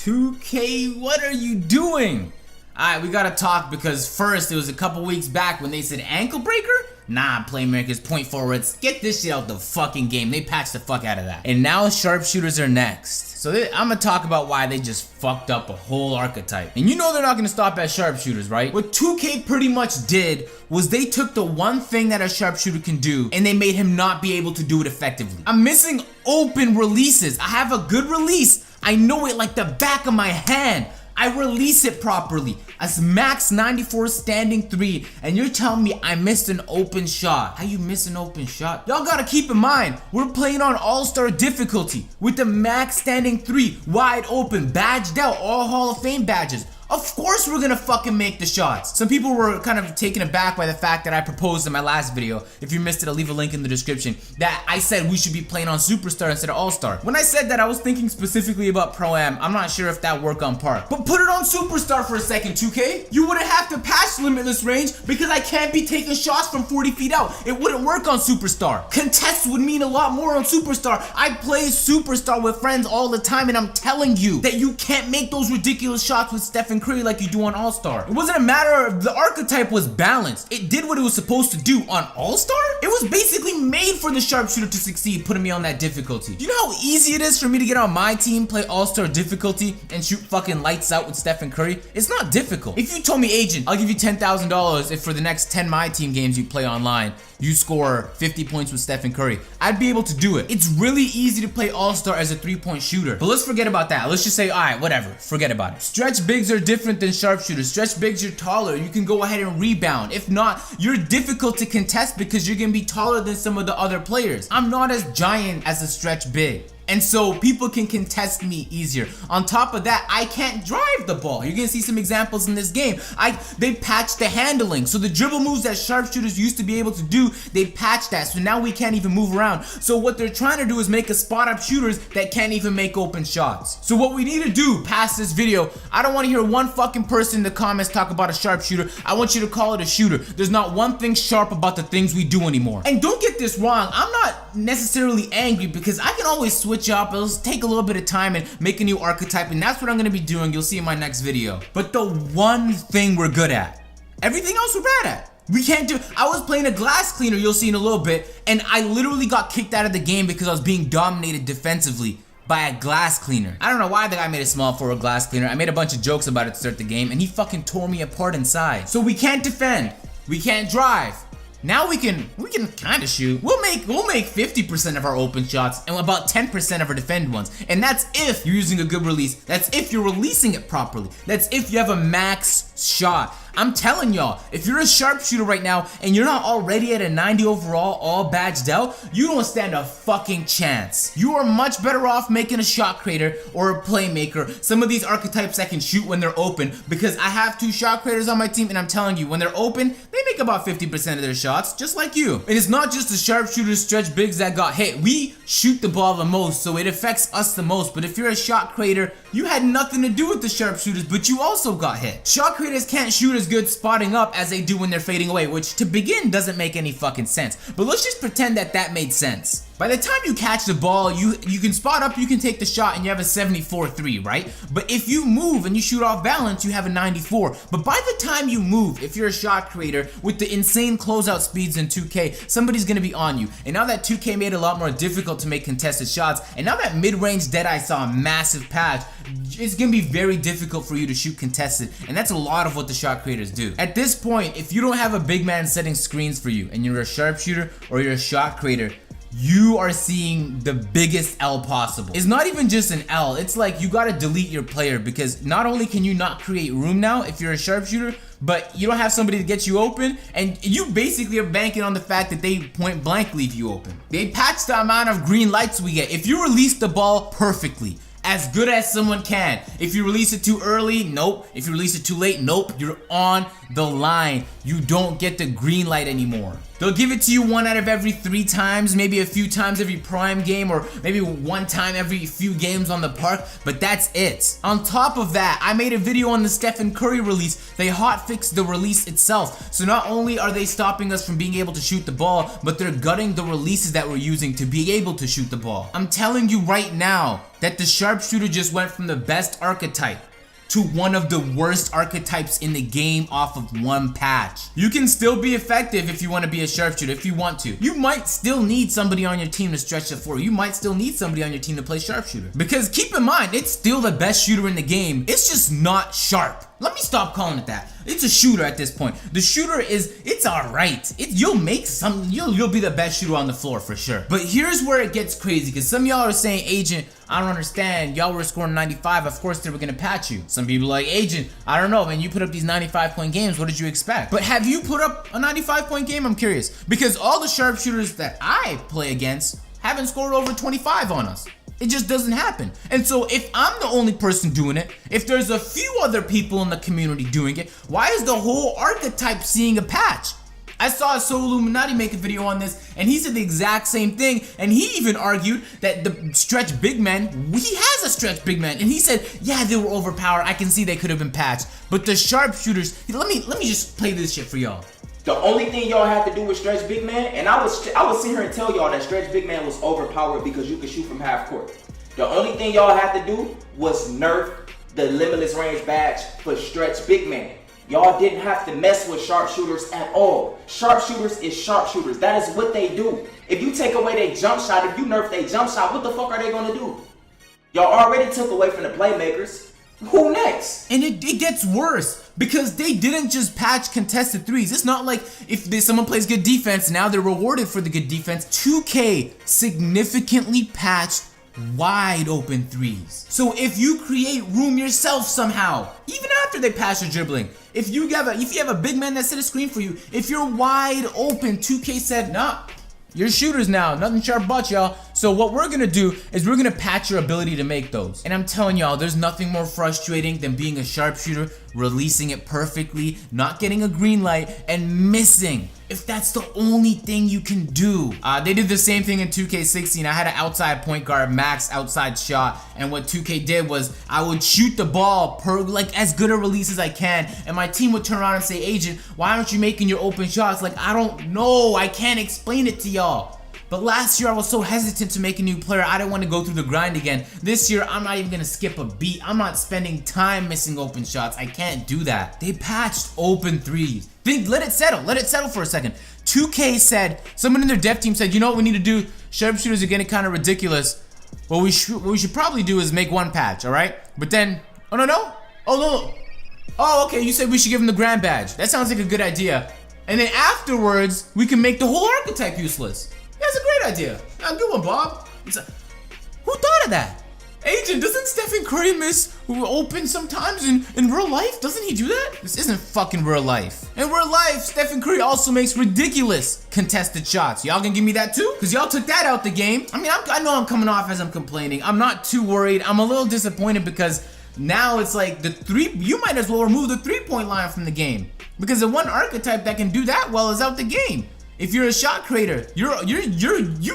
2K, what are you doing? Alright, we gotta talk because first, it was a couple weeks back when they said ankle breaker? Nah, playmakers, point forwards, get this shit out the fucking game. They patched the fuck out of that. And now sharpshooters are next. So I'm gonna talk about why they just fucked up a whole archetype. And you know they're not gonna stop at sharpshooters, right? What 2K pretty much did was they took the one thing that a sharpshooter can do and they made him not be able to do it effectively. I'm missing open releases. I have a good release. I know it like the back of my hand. I release it properly. A max 94 standing 3, and you're telling me I missed an open shot. How you miss an open shot? Y'all gotta keep in mind, we're playing on all-star difficulty with the max standing 3, wide open, badged out, all Hall of Fame badges. Of course we're gonna fucking make the shots. Some people were kind of taken aback by the fact that I proposed in my last video. If you missed it, I'll leave a link in the description. That I said we should be playing on Superstar instead of All-Star. When I said that, I was thinking specifically about Pro-Am. I'm not sure if that worked on Park. But put it on Superstar for a second, 2K. You wouldn't have to patch limitless range because I can't be taking shots from 40 feet out. It wouldn't work on Superstar. Contests would mean a lot more on Superstar. I play Superstar with friends all the time and I'm telling you that you can't make those ridiculous shots with Stephen Curry like you do on All-Star. It wasn't a matter of the archetype was balanced. It did what it was supposed to do on All-Star. It was basically made for the sharpshooter to succeed, putting me on that difficulty. You know how easy it is for me to get on my team, play All-Star difficulty, and shoot fucking lights out with Stephen Curry? It's not difficult. If you told me, Agent, I'll give you $10,000 if for the next 10 my team games you play online, you score 50 points with Stephen Curry, I'd be able to do it. It's really easy to play All-Star as a 3-point shooter. But let's forget about that. Let's just say, alright, whatever, forget about it. Stretch bigs are different than sharpshooters. Stretch bigs, you're taller. You can go ahead and rebound. If not, you're difficult to contest because you're gonna be taller than some of the other players. I'm not as giant as a stretch big. And so people can contest me easier. On top of that, I can't drive the ball. You're gonna see some examples in this game. They patched the handling. So the dribble moves that sharpshooters used to be able to do, they patched that. So now we can't even move around. So what they're trying to do is make us spot up shooters that can't even make open shots. So what we need to do past this video, I don't want to hear one fucking person in the comments talk about a sharpshooter. I want you to call it a shooter. There's not one thing sharp about the things we do anymore. And don't get this wrong, I'm not necessarily angry because I can always switch up. It'll take a little bit of time and make a new archetype, and that's what I'm gonna be doing. You'll see in my next video. But the one thing we're good at, everything else we're bad at. We can't do. I was playing a glass cleaner, you'll see in a little bit, and I literally got kicked out of the game because I was being dominated defensively by a glass cleaner. I don't know why the guy made a small forward glass cleaner. I made a bunch of jokes about it to start the game, and he fucking tore me apart inside. So we can't defend. We can't drive. Now we can kind of shoot. We'll make 50% of our open shots and about 10% of our defend ones. And that's if you're using a good release. That's if you're releasing it properly. That's if you have a max shot. I'm telling y'all, if you're a sharpshooter right now and you're not already at a 90 overall, all badged out, you don't stand a fucking chance. You are much better off making a shot creator or a playmaker. Some of these archetypes I can shoot when they're open because I have 2 shot creators on my team, and I'm telling you, when they're open, they make about 50% of their shots, just like you. And it's not just the sharpshooters, stretch bigs that got hit. We shoot the ball the most, so it affects us the most. But if you're a shot creator, you had nothing to do with the sharpshooters, but you also got hit. Shot creators can't shoot as good spotting up as they do when they're fading away, which to begin doesn't make any fucking sense. But let's just pretend that that made sense. By the time you catch the ball, you can spot up, you can take the shot, and you have a 74-3, right? But if you move and you shoot off balance, you have a 94. But by the time you move, if you're a shot creator with the insane closeout speeds in 2K, somebody's gonna be on you. And now that 2K made it a lot more difficult to make contested shots, and now that mid-range Deadeye saw a massive patch, it's gonna be very difficult for you to shoot contested, and that's a lot of what the shot creators do. At this point, if you don't have a big man setting screens for you, and you're a sharpshooter or you're a shot creator, you are seeing the biggest L possible. It's not even just an L, it's like you gotta delete your player because not only can you not create room now if you're a sharpshooter, but you don't have somebody to get you open, and you basically are banking on the fact that they point blank leave you open. They patch the amount of green lights we get. If you release the ball perfectly, as good as someone can. If you release it too early, nope. If you release it too late, nope. You're on the line. You don't get the green light anymore. They'll give it to you 1 out of every 3 times, maybe a few times every Prime game, or maybe 1 time every few games on the park, but that's it. On top of that, I made a video on the Stephen Curry release. They hotfixed the release itself. So not only are they stopping us from being able to shoot the ball, but they're gutting the releases that we're using to be able to shoot the ball. I'm telling you right now that the Sharpshooter just went from the best archetype to one of the worst archetypes in the game off of 1 patch. You can still be effective if you want to be a sharpshooter, if you want to. You might still need somebody on your team to stretch the floor. You might still need somebody on your team to play sharpshooter. Because keep in mind, it's still the best shooter in the game. It's just not sharp. Let me stop calling it that. It's a shooter at this point. The shooter it's alright. You'll make some, you'll be the best shooter on the floor for sure. But here's where it gets crazy, because some of y'all are saying, Agent, I don't understand. Y'all were scoring 95, of course they were gonna patch you. Some people are like, Agent, I don't know, man, you put up these 95-point games, what did you expect? But have you put up a 95-point game? I'm curious. Because all the sharpshooters that I play against haven't scored over 25 on us. It just doesn't happen. And so if I'm the only person doing it, if there's a few other people in the community doing it, why is the whole archetype seeing a patch? I saw Soul Illuminati make a video on this, and he said the exact same thing, and he even argued that the stretch big man, he has a stretch big man, and he said, yeah, they were overpowered, I can see they could have been patched, but the sharpshooters, let me just play this shit for y'all. The only thing y'all have to do with stretch big man, and I was sitting here and tell y'all that stretch big man was overpowered because you could shoot from half court. The only thing y'all had to do was nerf the limitless range badge for stretch big man. Y'all didn't have to mess with sharpshooters at all. Sharpshooters is sharpshooters. That is what they do. If you take away their jump shot, if you nerf their jump shot, what the fuck are they gonna do? Y'all already took away from the playmakers. Who next? And it gets worse because they didn't just patch contested threes. It's not like if someone plays good defense, now they're rewarded for the good defense. 2K significantly patched wide open threes. So if you create room yourself somehow, even after they pass your dribbling, if you have a big man that set a screen for you, if you're wide open, 2K said, nah, you're shooters now, nothing sharp but y'all. So what we're gonna do is we're gonna patch your ability to make those. And I'm telling y'all, there's nothing more frustrating than being a sharpshooter, releasing it perfectly, not getting a green light, and missing. If that's the only thing you can do. They did the same thing in 2K16. I had an outside point guard, max outside shot, and what 2K did was I would shoot the ball like as good a release as I can, and my team would turn around and say, Agent, why aren't you making your open shots? Like, I don't know, I can't explain it to y'all. But last year I was so hesitant to make a new player, I didn't want to go through the grind again. This year I'm not even gonna skip a beat. I'm not spending time missing open shots. I can't do that. They patched open threes. Let it settle for a second. 2K said, someone in their dev team said, you know what we need to do? Sharpshooters are getting kind of ridiculous. What we should probably do is make 1 patch, alright? But then, oh no. Oh, okay, you said we should give them the grand badge. That sounds like a good idea. And then afterwards, we can make the whole archetype useless. That's a great idea. Good one, Bob. Who thought of that? Agent, doesn't Stephen Curry miss open sometimes in real life? Doesn't he do that? This isn't fucking real life. In real life, Stephen Curry also makes ridiculous contested shots. Y'all gonna give me that too? Because y'all took that out the game. I mean, I know I'm coming off as I'm complaining. I'm not too worried. I'm a little disappointed because now it's like you might as well remove the 3-point line from the game. Because the one archetype that can do that well is out the game. If you're a shot creator, you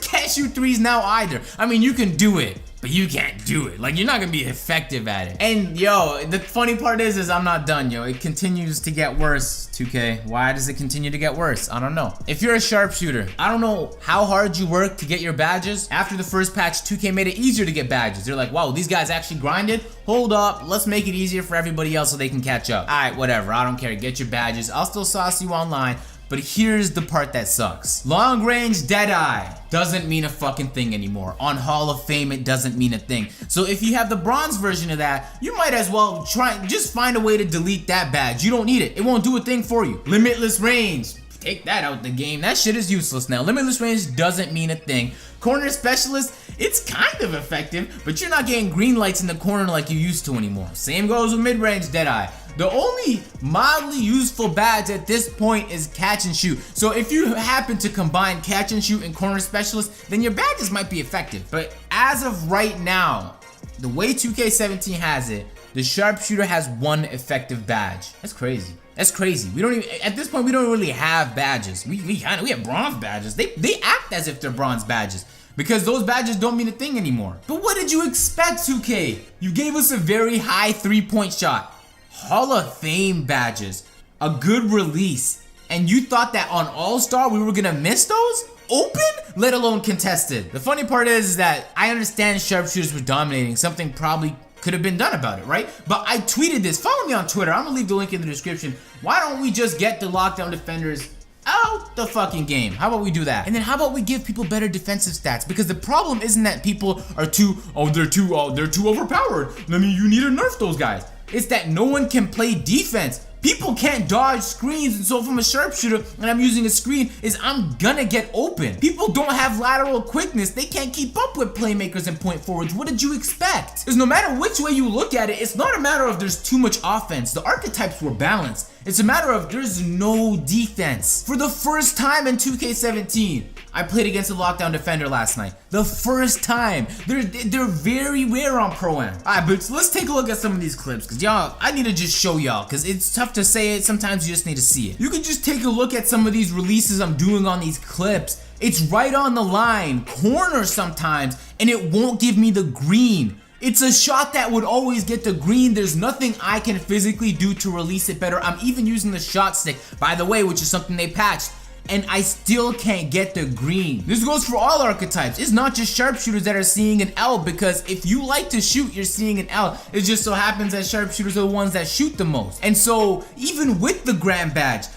can't shoot threes now either. I mean, you can do it, but you can't do it. Like, you're not gonna be effective at it. And yo, the funny part is I'm not done, yo. It continues to get worse, 2K. Why does it continue to get worse? I don't know. If you're a sharpshooter, I don't know how hard you work to get your badges. After the first patch, 2K made it easier to get badges. They're like, wow, these guys actually grinded. Hold up, let's make it easier for everybody else so they can catch up. All right, whatever, I don't care. Get your badges. I'll still sauce you online. But here's the part that sucks. Long range Deadeye doesn't mean a fucking thing anymore. On Hall of Fame, it doesn't mean a thing. So if you have the bronze version of that, you might as well just find a way to delete that badge. You don't need it. It won't do a thing for you. Limitless range. Take that out the game. That shit is useless now. Limitless range doesn't mean a thing. Corner specialist, it's kind of effective, but you're not getting green lights in the corner like you used to anymore. Same goes with mid-range Deadeye. The only mildly useful badge at this point is catch and shoot. So if you happen to combine catch and shoot and corner specialist, then your badges might be effective. But as of right now, The way 2K17 has it, the sharpshooter has one effective badge. That's crazy. That's crazy. We don't even, at this point, we don't really have badges. We have bronze badges. They act as if they're bronze badges because those badges don't mean a thing anymore. But what did you expect, 2K? You gave us a very high 3-point shot, Hall of Fame badges, a good release, and you thought that on All-Star we were gonna miss those? Open, let alone contested. The funny part is that I understand sharpshooters were dominating, something probably could have been done about it, right? But I tweeted this. Follow me on Twitter. I'm gonna leave the link in the description. Why don't we just get the lockdown defenders out the fucking game? How about we do that? And then how about we give people better defensive stats? Because the problem isn't that people are they're too overpowered. I mean, you need to nerf those guys. It's that no one can play defense. People can't dodge screens, and so if I'm a sharpshooter and I'm using a screen, I'm gonna get open. People don't have lateral quickness. They can't keep up with playmakers and point forwards. What did you expect? Because no matter which way you look at it, it's not a matter of there's too much offense. The archetypes were balanced. It's a matter of there's no defense. For the first time in 2K17, I played against a lockdown defender last night. The first time. They're very rare on Pro-Am. Alright, but let's take a look at some of these clips, because y'all, I need to just show y'all, because it's tough to say it. Sometimes you just need to see it. You can just take a look at some of these releases I'm doing on these clips. It's right on the line, corner sometimes, and it won't give me the green. It's a shot that would always get the green. There's nothing I can physically do to release it better. I'm even using the shot stick, by the way, which is something they patched, and I still can't get the green. This goes for all archetypes. It's not just sharpshooters that are seeing an L, because if you like to shoot, you're seeing an L. It just so happens that sharpshooters are the ones that shoot the most. And so even with the grand badge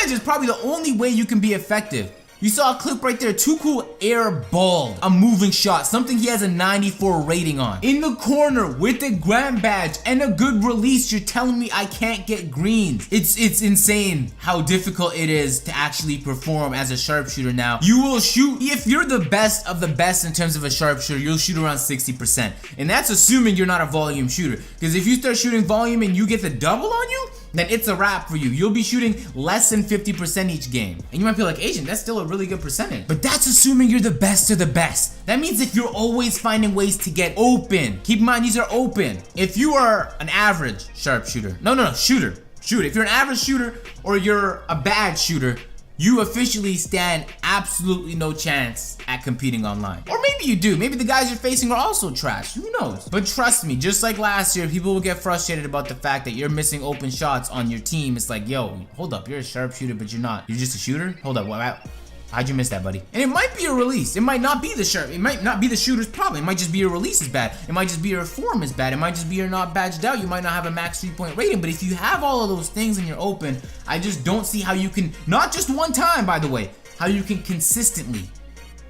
is probably the only way you can be effective. You saw a clip right there, Too Cool air balled a moving shot, something he has a 94 rating on. In the corner with a grand badge and a good release, you're telling me I can't get greens. It's insane how difficult it is to actually perform as a sharpshooter now. You will shoot, if you're the best of the best in terms of a sharpshooter, you'll shoot around 60%. And that's assuming you're not a volume shooter. Because if you start shooting volume and you get the double on you, then it's a wrap for you. You'll be shooting less than 50% each game. And you might be like, Agent, that's still a really good percentage. But that's assuming you're the best of the best. That means if you're always finding ways to get open. Keep in mind, these are open. If you are an average sharpshooter, shooter. If you're an average shooter or you're a bad shooter, you officially stand absolutely no chance at competing online. Or maybe you do. Maybe the guys you're facing are also trash. Who knows? But trust me, just like last year, people will get frustrated about the fact that you're missing open shots on your team. It's like, yo, hold up, you're a sharpshooter, but you're not. You're just a shooter? Hold up, how'd you miss that, buddy? And it might be a release. It might not be the it might not be the shooter's problem. It might just be your release is bad. It might just be your form is bad. It might just be you're not badged out. You might not have a max 3-point rating. But if you have all of those things and you're open, I just don't see how you can, not just one time, by the way, how you can consistently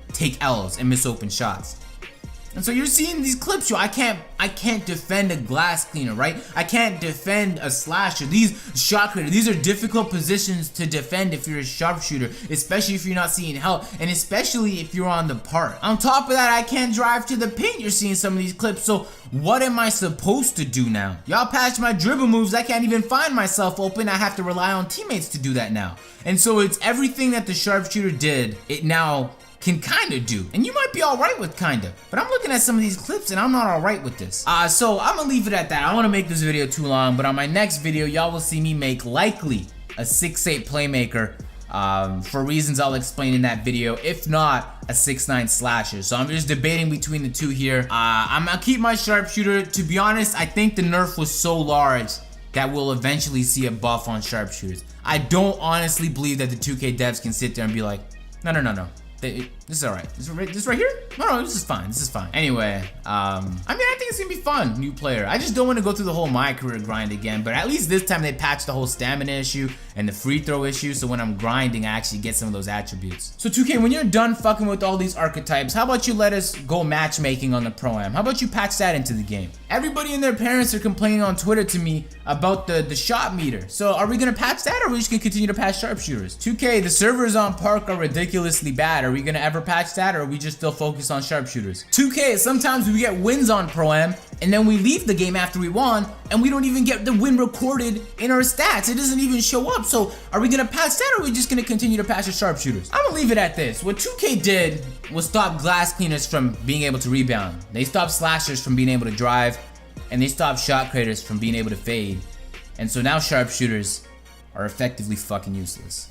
take L's and miss open shots. And so you're seeing these clips, yo. I can't defend a glass cleaner, right? I can't defend a slasher. These shot creator, these are difficult positions to defend if you're a sharpshooter, especially if you're not seeing help, and especially if you're on the park. On top of that, I can't drive to the paint. You're seeing some of these clips. So what am I supposed to do now? Y'all patched my dribble moves. I can't even find myself open. I have to rely on teammates to do that now. And so it's everything that the sharpshooter did, it now can kind of do. And you might be alright with kind of. But I'm looking at some of these clips and I'm not alright with this. So I'm gonna leave it at that. I don't want to make this video too long, but on my next video, y'all will see me make likely a 6'8 playmaker. For reasons I'll explain in that video. If not, a 6'9 slasher. So I'm just debating between the two here. I'm gonna keep my sharpshooter. To be honest, I think the nerf was so large that we'll eventually see a buff on sharpshooters. I don't honestly believe that the 2K devs can sit there and be like, no. This is alright. This right here? No, this is fine. This is fine. Anyway, I mean, I think it's gonna be fun, new player. I just don't want to go through the whole MyCareer grind again, but at least this time they patched the whole stamina issue and the free throw issue, so when I'm grinding, I actually get some of those attributes. So 2K, when you're done fucking with all these archetypes, how about you let us go matchmaking on the Pro-Am? How about you patch that into the game? Everybody and their parents are complaining on Twitter to me about the shot meter. So are we gonna patch that, or are we just gonna continue to patch sharpshooters? 2K, the servers on Park are ridiculously bad. Are we gonna ever patch that, or are we just still focused on sharpshooters? 2K, sometimes we get wins on Pro-Am, and then we leave the game after we won, and we don't even get the win recorded in our stats. It doesn't even show up. So are we gonna patch that, or are we just gonna continue to patch the sharpshooters? I'm gonna leave it at this. What 2K did was stop glass cleaners from being able to rebound. They stopped slashers from being able to drive, and they stopped shot creators from being able to fade. And so now sharpshooters are effectively fucking useless.